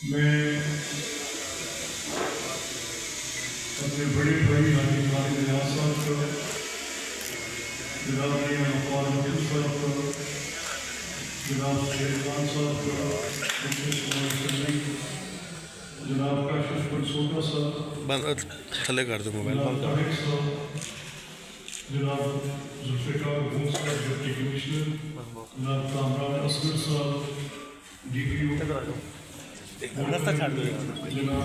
میں اپنے بڑے بھائی حاجی خالد نیاز صاحب کو، جناب میاں غفار نقوی صاحب کو، جناب شہید خان صاحب کو، جناب کاشف منصوبہ صاحب، تھلے کر دو موبائل جناب بند کر طارق صاحب، جناب ذوالفقار گھون صاحب ڈپٹی کمشنر، جناب کامران اصغر صاحب ڈی پی او، جناب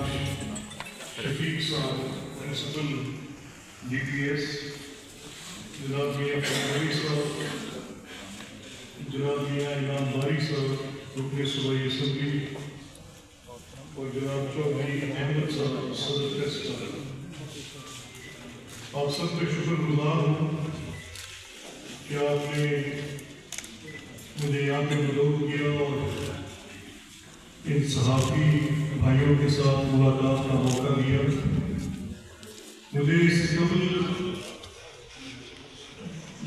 شفیق صاحب پرنسپل ڈی پی ایس، جناب میاں فروغی صاحب، جناب میاں امام باری صاحب رکن صوبائی اسمبلی، اور جناب چودھری احمد صاحب صدر پریس کلب، آپ سب کا شکر گزار ہوں کہ آپ نے مجھے یہاں پہ مدعو کیا اور ان صحافی بھائیوں کے ساتھ ملاقات کا موقع دیا۔ مجھے اس سے قبل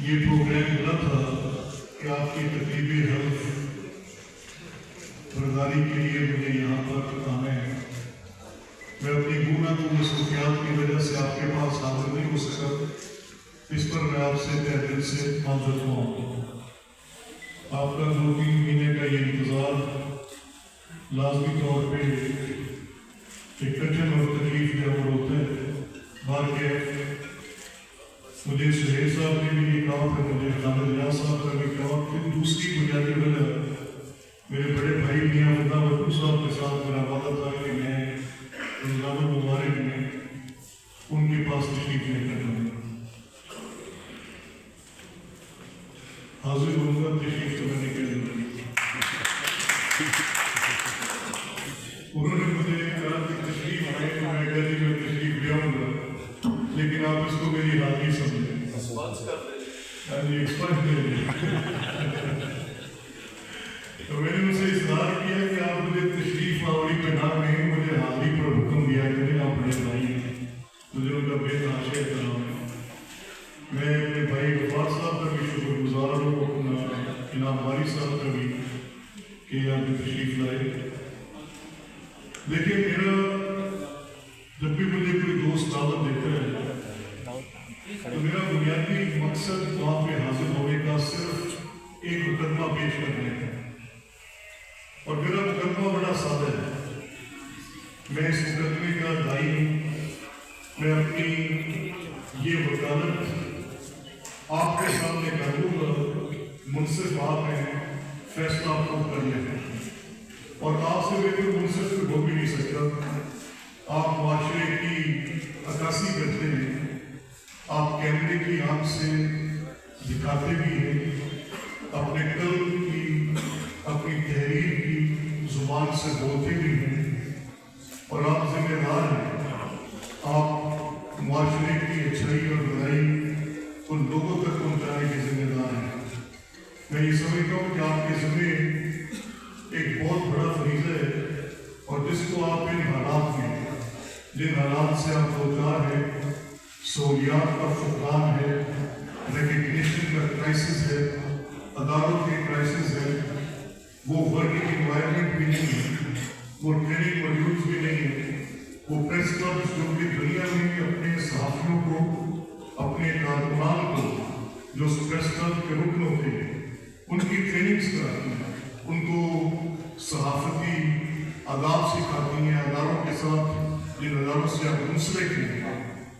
یہ پروگرام ملا تھا کہ آپ کی تقریب حلف برداری کے لیے مجھے یہاں پر آنا ہے۔ میں اپنی گوناگو مصروفیات کی وجہ سے آپ کے پاس حاضر نہیں ہو سکا، اس پر میں آپ سے تہہ دل سے معذرت ہوں۔ آپ کا 2-3 مہینے کا یہ انتظار لازمی طور پہ ایک کٹھن اور تکلیف دہ عمر ہوتا ہے۔ بلکہ مجھے سہیل صاحب نے بھی یہ کہا تھا، مجھے خالد نیاز صاحب کا بھی کہا، پھر دوسری بنیادی وجہ میرے بڑے بھائی میاں فدا وطن صاحب کے ساتھ میرا وعدہ تھا کہ میں رمضان المبارک میں ان کے پاس تشریف لے کر جاؤں گا۔ حاضر ہوں گا، تشریف تو میں نے کہہ دیا۔ انہوں نے مجھے کہا کہ تشریف آئے تو میں کہہ دی میں تشریف لے آؤں گا، لیکن آپ اس کو میری حاضری سمجھیں۔ ایکسپرٹ دے دیں۔ تو میں نے ان سے اصرار کیا کہ آپ مجھے تشریف آوری پہ نہ کہیں، مجھے حاضری پر حکم دیا کریں، آپ بڑے بھائی ہیں، مجھے ان کا بے تحاشا احترام ہے۔ میں اپنے بھائی غفار صاحب کا بھی شکر گزار ہوں، انعام باری صاحب کا بھی کہ یہاں پہ تشریف لائے۔ دیکھیں، میرا جب بھی مجھے کوئی دوست دعوت دیتا ہے تو میرا بنیادی مقصد وہاں پہ حاضر ہونے کا صرف ایک مقدمہ پیش کرنے کا، اور میرا مقدمہ بڑا سادہ ہے۔ میں اس مقدمے کا دائی ہوں۔ میں اپنی یہ وکالت آپ کے سامنے کر دوں گا، منصف آپ ہیں، فیصلہ آپ خود کر لیں، اور آپ سے بہتر منصف ہو بھی نہیں سکتا۔ آپ معاشرے کی عکاسی کرتے ہیں، آپ کیمرے کی آنکھ سے دکھاتے بھی ہیں، اپنے قلب کی، اپنی تحریر کی زبان سے بولتے بھی ہیں، اور آپ ذمہ دار ہیں۔ آپ معاشرے کی اچھائی اور بھلائی ان لوگوں تک پہنچانے کے ذمہ دار ہیں۔ میں یہ سمجھتا ہوں کہ آپ کے ذمہ ایک بہت بڑا فریضہ ہے، اور جس کو آپ ان حالات میں، جن حالات سے آپ دوچار ہیں، سہولیات کا فقدان ہے، ریکگنیشن کا کرائسس ہے، اداروں کے کرائسس ہے، وہ ورکنگ انوائرمنٹ بھی نہیں ہے، وہ ٹریننگ موڈیولز بھی نہیں ہے، وہ پریس کلبز جو کہ دنیا میں اپنے صحافیوں کو، اپنے کارکنان کو، جو پریس کلب کے رکن ہوتے ہیں، ان کی ٹریننگز کراتی ہیں، ان کو صحافتی آداب سکھاتی ہیں، اداروں کے ساتھ جن اداروں سے آپ منسلک ہیں،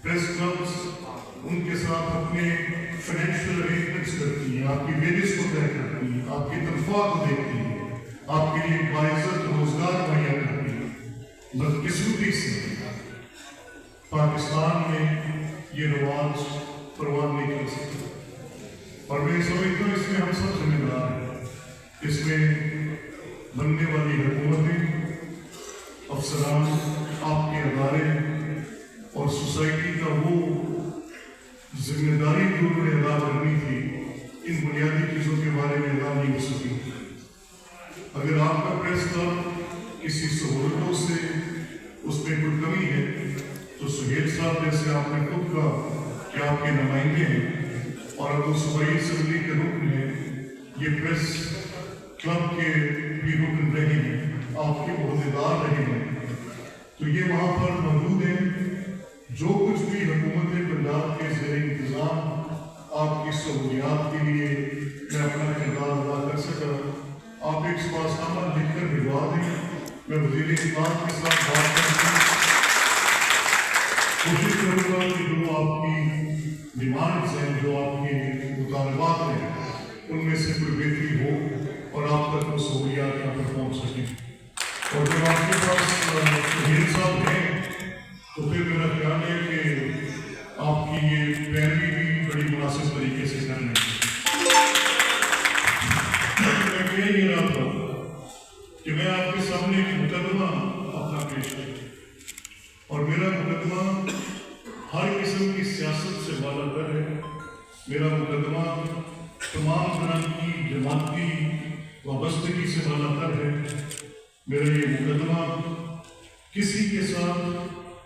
پریس کلبز ان کے ساتھ اپنے فائنینشیل ارینجمنٹس کرتی ہیں، آپ کی ویجز کو طے کرتی ہیں، آپ کی تنخواہ کو دیکھتی ہیں، آپ کے لیے باعزت روزگار مہیا کرتی ہیں۔ بدقسمتی سے پاکستان میں یہ رواج پروان نہیں کر سکتا، اور میں سمجھتا ہوں اس میں ہم سب ذمہ دار ہیں۔ اس میں بننے والی حکومتیں، افسران، آپ کے ادارے اور سوسائٹی کا وہ ذمہ داری جو انہوں نے ادا کرنی تھی، ان بنیادی چیزوں کے بارے میں ادا نہیں ہو سکی۔ اگر آپ کا پریس کلب کسی سہولتوں سے اس میں کوئی کمی ہے تو سہیل صاحب جیسے آپ نے خود کہا کہ آپ کے نمائندے ہیں اور اب وہ صوبائی اسمبلی کے رکن ہیں، یہ پریس کلب کے بھی رکن رہے ہیں، آپ کے عہدیدار رہے ہیں، تو یہ وہاں پر موجود ہیں۔ جو کچھ بھی حکومت پنجاب کے زیر انتظام آپ کی سہولیات کے لیے میں اپنا کردار ادا کر سکا، آپ ایک سپاسنامہ لکھ کر بھجوا دیں، میں وزیر اطلاعات کے ساتھ بات کروں، کوشش کروں گا کہ جو آپ کی ڈیمانڈس ہیں، جو آپ کے مطالبات ہیں، ان میں سے کوئی بہتری ہو اور آپ تک وہ سہولیات یہاں پر پہنچ سکیں۔ اور جب آپ کے پاس وزیر صاحب ہیں تو پھر میرا خیال ہے کہ آپ کی یہ پیروی بھی بڑی مناسب طریقے سے کرنے میں کہہ یہ رہا تھا کہ میں آپ کے سامنے ایک مقدمہ اپنا پیش کروں، اور میرا مقدمہ ہر قسم کی سیاست سے بالا تر ہے۔ میرا مقدمہ تمام طرح کی جماعتی وابستگی سے بالا تر ہے۔ میرا یہ مقدمہ کسی کے ساتھ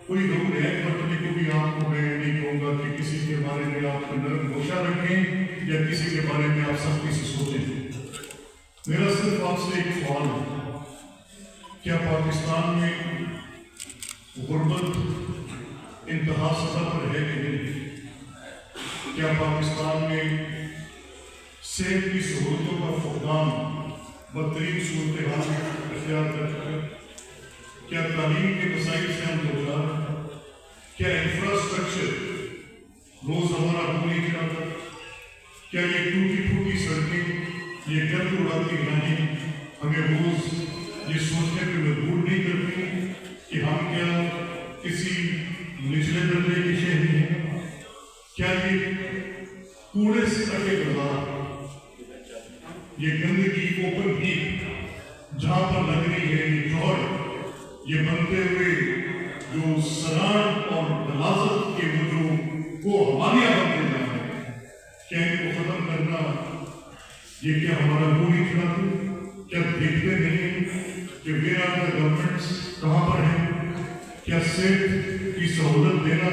کوئی لوگ رہن بٹنے کو بھی آپ کو میں نہیں کہوں گا کہ کسی کے بارے میں آپ نرم گوشہ رکھیں یا کسی کے بارے میں آپ سختی سے سوچیں۔ میرا صرف آپ سے ایک سوال ہے، کیا پاکستان میں غربت انتہا سطح پر ہے کہ نہیں؟ کیا پاکستان میں صحت کی سہولتوں کا فقدان بدترین صورتحال اختیار کر چکا ہے؟ کیا تعلیم کے مسائل سے ہم دوچار ہیں؟ کیا انفراسٹرکچر روز ہمارا پوری چلاتا؟ کیا یہ ٹوٹی پھوٹی سڑکیں، یہ گرد اڑاتی گاڑیاں ہمیں روز یہ سوچنے پہ مجبور نہیں کرتی کہ ہم کیا کسی نچلے درجے کے شہری ہیں؟ کیا یہ کوڑے سے کٹے بازار، یہ گندگی اوپن ہیپ جہاں پر لگ رہی ہے، یہ چوڑ، یہ بنتے ہوئے جو سران اور غلاظت کے وہ حوالیہ بنتے جا رہے ہیں، کیا ان کو ختم کرنا یہ کیا ہمارا پوری چلاتے؟ کیا دیکھتے نہیں کہ ویئر آر دا گورنمنٹس کہاں پر ہیں؟ کیا صحت کی سہولت دینا،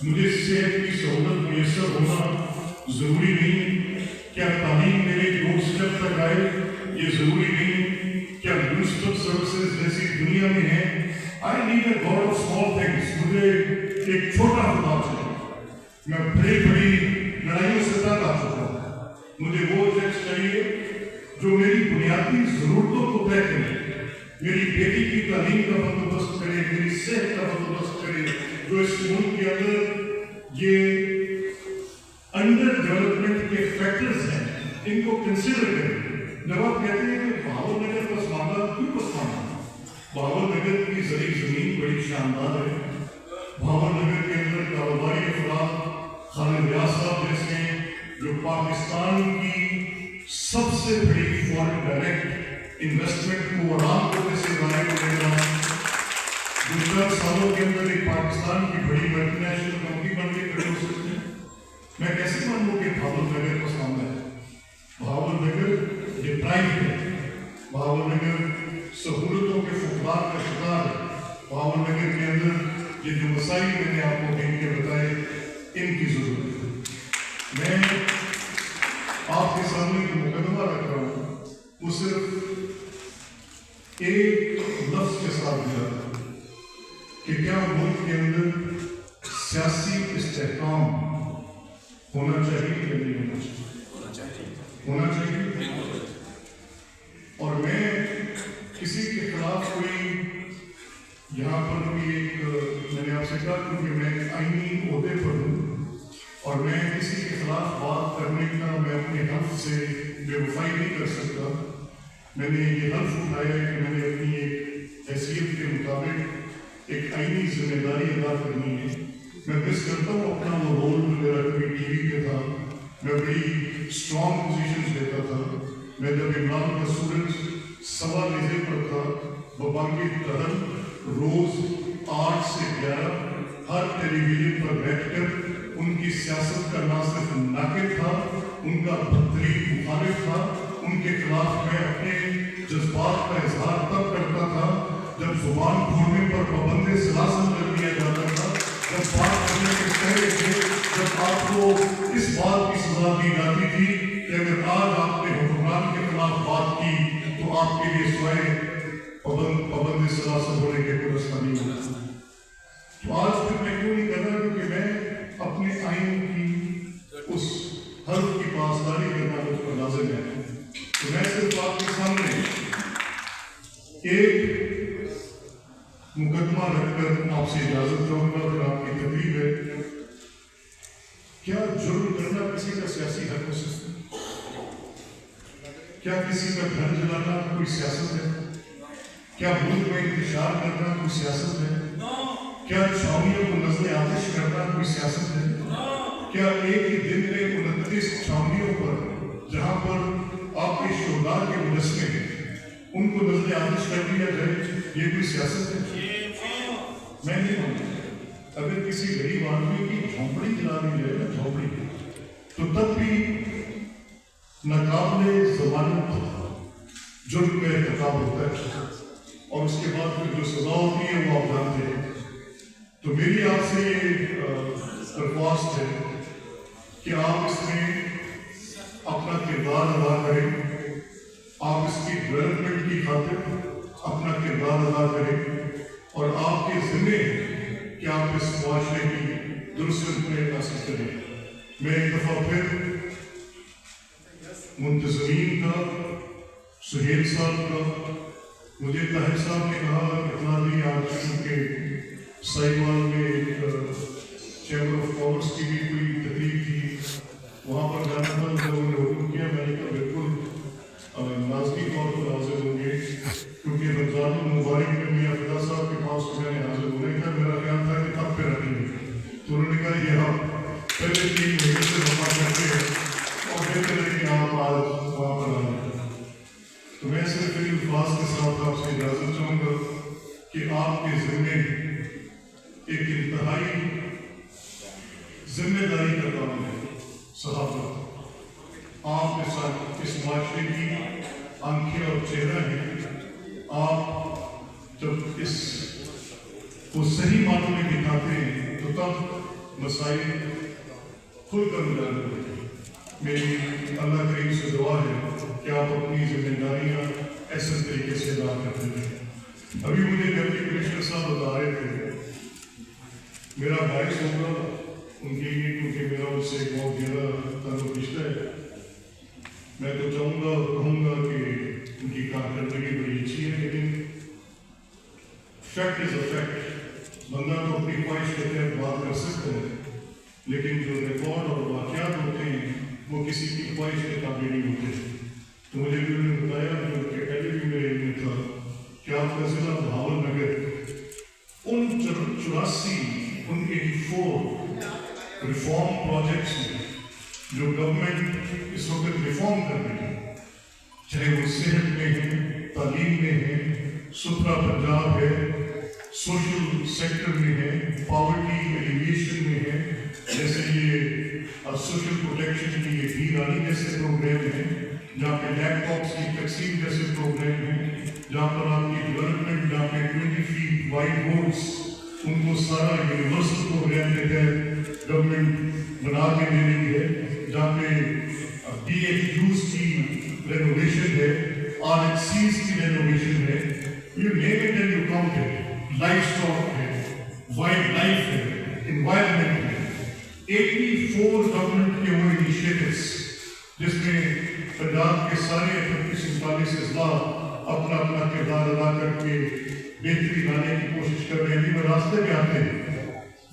مجھے صحت کی سہولت میسر ہونا ضروری نہیں؟ کیا تعلیم میرے ڈور اسٹیپ تک آئے یہ ضروری نہیں؟ کیا میونسپل سروسز جیسی دنیا میں ہیں؟ I need a God of small things. مجھے ایک چھوٹا خدا چاہیے، میں بڑی بڑی لڑائیوں سے تنگ آ چکا ہوں، مجھے وہ ٹیکس چاہیے جو میری بنیادی ضرورتوں کو طے کرے، میری بیٹی کی تعلیم کا بندوبست کرے، میری صحت کا بندوبست کرے، جو اس ملک کے اندر یہ انڈر ڈیولپمنٹ کے فیکٹرز ہیں ان کو کنسیڈر کریں۔ جب آپ کہتے ہیں کہ بہاول نگر پسماندہ، کیوں پسماندہ؟ بہاول نگر کی زرعی زمین بڑی شاندار ہے، بہاول نگر کے اندر کاروباری افراد خالد ریاض صاحب جیسے جو پاکستان کی سب سے بڑی فورن ڈائریکٹ انویسٹمنٹ کو آرام کرنے سے ظاہر ہونے گا، جو چند سالوں کے اندر ایک پاکستان کی بڑی ملٹی نیشنل کمپنی بن کے کھڑے ہو سکتے ہیں۔ میں کیسے مانوں کہ بہاول نگر پسند ہے؟ بہاول نگر ڈپرائیو ہے، بہاول نگر سہولتوں کے فقدان کا شکار ہے، بہاول نگر کے اندر یہ جو مسائل میں نے آپ کو گن کے بتائے ان کی ضرورت ہے۔ میں آپ کے سامنے جو مقدمہ رکھ رہا ہوں وہ صرف ایک لفظ کے ساتھ دیا تھا کہ کیا ملک کے اندر سیاسی استحکام ہونا چاہیے یا نہیں ہونا چاہیے؟ ہونا چاہیے۔ اور میں کسی کے خلاف کوئی یہاں پر بھی ایک میں نے آپ سے کہا کیونکہ میں آئینی عہدے پر ہوں اور میں کسی کے خلاف بات کرنے کا میں اپنے حلف سے بے وفائی نہیں کر سکتا۔ میں نے یہ حلف اٹھایا ہے کہ میں نے اپنی ایک حیثیت کے مطابق ایک آئینی ذمہ داری ادا کرنی ہے۔ میں مس کرتا ہوں اپنا وہ رول میرا کبھی ٹی وی پہ تھا، میں بڑی اسٹرانگ پوزیشنز لیتا تھا۔ میں جب عمران کا سورج سوا نیزے پر تھا، ببانگی قدم روز 8 سے 11 ہر ٹیلی ویژن پر بیٹھ کر ان کی سیاست کا نہ صرف ناقد تھا، ان کا بدترین مخالف تھا۔ ان کے خلاف میں اپنے جذبات کا اظہار تب کرتا تھا جب زبان کھولنے پر پابند سلاسل کر دیا جاتا تھا، جب بات کرنے کے پہلے تھے، جب آپ کو اس بات کی سزا دی جاتی تھی کہ اگر آج آپ نے حکمران کے خلاف بات کی تو آپ کے لیے سوائے پابند سلاسل ہونے کے کوئی رستہ نہیں ہوں. تو آج پھر میں کیوں نہیں کر رہا؟ کیونکہ میں اپنے آئین کی اس حرف کی پاسداری کرنا مجھ پر لازم ہے. تو میں صرف آپ کے سامنے ایک مقدمہ رکھ کر آپ سے اجازت چاہوں گا، پھر آپ کی تقریب ہے. کیا جرم کرنا کسی کا سیاسی حق ہو سکتا ہے؟ کیا کسی کا گھر جلانا کوئی سیاست ہے؟ کیا ملک میں انتشار کرنا کوئی سیاست ہے؟ کیا چھاؤنیوں کو نزل آتش کرنا کوئی سیاست ہے؟ کیا ایک ہی دن میں 29 چھاؤنیوں پر جہاں پر آپ کے شہداء کے مجسمے ہیں ان کو نزل آتش کر دیا جائے، یہ کوئی سیاست ہے؟ میں نہیں مانتا. اگر کسی غریب آدمی کی جھونپڑی جلا دی جائے نا، جھونپڑی، تو تب بھی ناقابل ضمانت جرم کا ارتکاب ہوتا ہے، اور اس کے بعد پھر جو سزا ہوتی ہے وہ آپ جانتے ہیں. تو میری آپ سے یہ درخواست ہے کہ آپ اس میں اپنا کردار ادا کریں، آپ اس کی ڈیولپمنٹ کی خاطر اپنا کردار ادا کریں، اور آپ کے ذمے کہ آپ اس معاشرے کی درست رہنمائی حاصل کریں. میں ایک دفعہ پھر منتظمین کا، سہیل صاحب کا، مجھے طاہر صاحب نے کہا اطلاع دی آج کیونکہ سائیوال میں ایک چیمبر آف کامرس کی بھی کوئی تقریب تھی، وہاں پر جانا تھا. لوگوں نے حکم کیا، میں نے کہا بالکل نازمی طور پر حاضر ہوں گے، کیونکہ رمضان المبارک میں میاں فدا صاحب کے پاس میں نے حاضر ہونے کا میرا خیال تھا کہ تب پہ رکھیں گے. تو انہوں نے کہا یہ آپ پہلے 3 مہینے سے وفا کرتے ہیں اور بہتر ہے کہ آپ آج وہاں پر آئیں. تو میں صرف ان الفاظ کے ساتھ آپ سے اجازت چاہوں گا کہ آپ کے ذمے ایک انتہائی ذمہ داری کا کام ہے. صحافت آپ کے ساتھ اس معاشرے کی آنکھیں اور چہرہ ہیں. آپ جب اس کو صحیح معنوں میں دکھاتے ہیں تو تب مسائل کھل کر اجاگر ہوتے ہیں. میری اللہ کریم سے دعا ہے کہ آپ اپنی ذمہ داریاں ایسے طریقے سے ادا کرتے ہیں. ابھی مجھے ڈپٹی کمشنر صاحب بتا رہے تھے، میرا باعث ہوگا ان کے لیے کیونکہ میرا ان سے بہت گہرا تعلق رشتہ ہے. میں تو چاہوں گا اور کہوں گا کہ ان کی کارکردگی بڑی اچھی ہے، لیکن فیکٹ از اے فیکٹ. بندہ تو اپنی خواہش کے تحت بات کر سکتے ہیں، لیکن جو ریکارڈ اور واقعات ہوتے ہیں وہ کسی کی خواہش کے تابع نہیں ہوتے. تو مجھے بھی انہوں نے بتایا، جو کہ پہلے بھی میرے علم میں تھا، کہ آپ کا ضلع بھاول نگر ان 84 ریفارم پروجیکٹس میں جو گورنمنٹ اس وقت ریفارم کر رہی ہے، چاہے وہ صحت میں ہے، تعلیم میں ہے، ستھرا پنجاب ہے، سوشل سیکٹر میں ہے، پاورٹی ایلیویشن میں ہے، جیسے یہ سوشل پروٹیکشن کی یہ بھی رانی جیسے پروگرام ہیں، جہاں پہ لیپ ٹاپس کی تقسیم جیسے پروگرام ہیں، جہاں پر آپ کی ڈیولپمنٹ، جہاں پہ 20 فیٹ وائڈ روڈس ان کو سارا یونیورسل پروگرام کے تحت گورنمنٹ بنا کے دے رہی ہے، جہاں پہ ڈی ایچ یوز کی رینوویشن ہے، آر ایچ سیز کی رینوویشن ہے، you name it and you count it, life stock ہے، وائلڈ لائف ہے، انوائرمنٹ ہے. 84 گورنمنٹ کے وہ انیشیٹوز جس میں پنجاب کے سارے 38-39 اضلاع اپنا اپنا کردار ادا کر کے بہتری لانے کی کوشش کر رہے ہیں. میں راستے میں آتے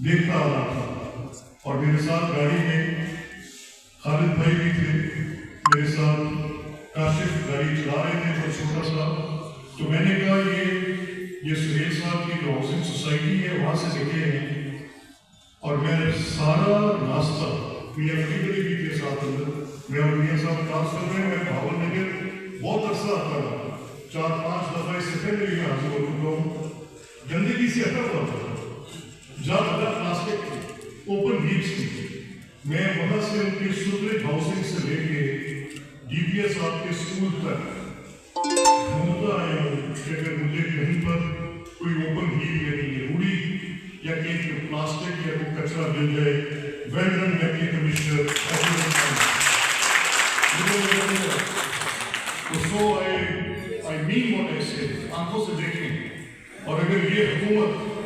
دیکھتا آ رہا تھا، اور میرے ساتھ گاڑی میں خالد بھائی بھی تھے، میرے ساتھ کاشف گاڑی چلا رہے تھے تو چھوٹا سا. تو میں نے کہا یہ سہیل صاحب کی جو ہاؤسنگ سوسائٹی ہے وہاں سے نکلے ہیں، اور میں سارا راستہ میاں فریدی بھی کے ساتھ اندر میں اور میاں صاحب ٹرانسفر میں بھاول نگر بہت عرصہ آتا رہا، 4-5 دفعہ اس سے پہلے بھی میں حاضر ہو چکا ہوں. گندگی سے ہٹا ہوا تھا، جہاں تک پلاسٹک تھی، اوپن ہیپس تھی. میں وہاں سے ان کی سدرج ہاؤسنگ سے لے کے ڈی پی ایس آپ کے اسکول تک ڈھونڈتا آیا ہوں کہ اگر مجھے کہیں پر کوئی اوپن ہیپ یعنی روڑی یا کہیں پلاسٹک یا کوئی کچرا مل جائے. Well done deputy commissioner. So I mean what eye سے، آنکھوں سے دیکھیں. اور اگر یہ حکومت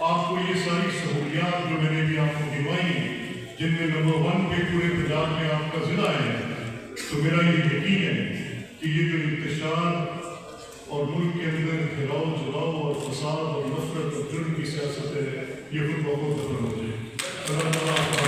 آپ کو یہ ساری سہولیات جو میں نے بھی آپ کو دلوائی ہیں، جن میں نمبر 1 پہ پورے پنجاب میں آپ کا ضلع ہے، تو میرا یہ یقین ہے کہ یہ جو انتشار اور ملک کے اندر پھیلاؤ جلاؤ اور فساد اور نفرت اور جرم کی سیاست ہے، یہ خود بخود ختم ہو جائے۔ اللہ تعالیٰ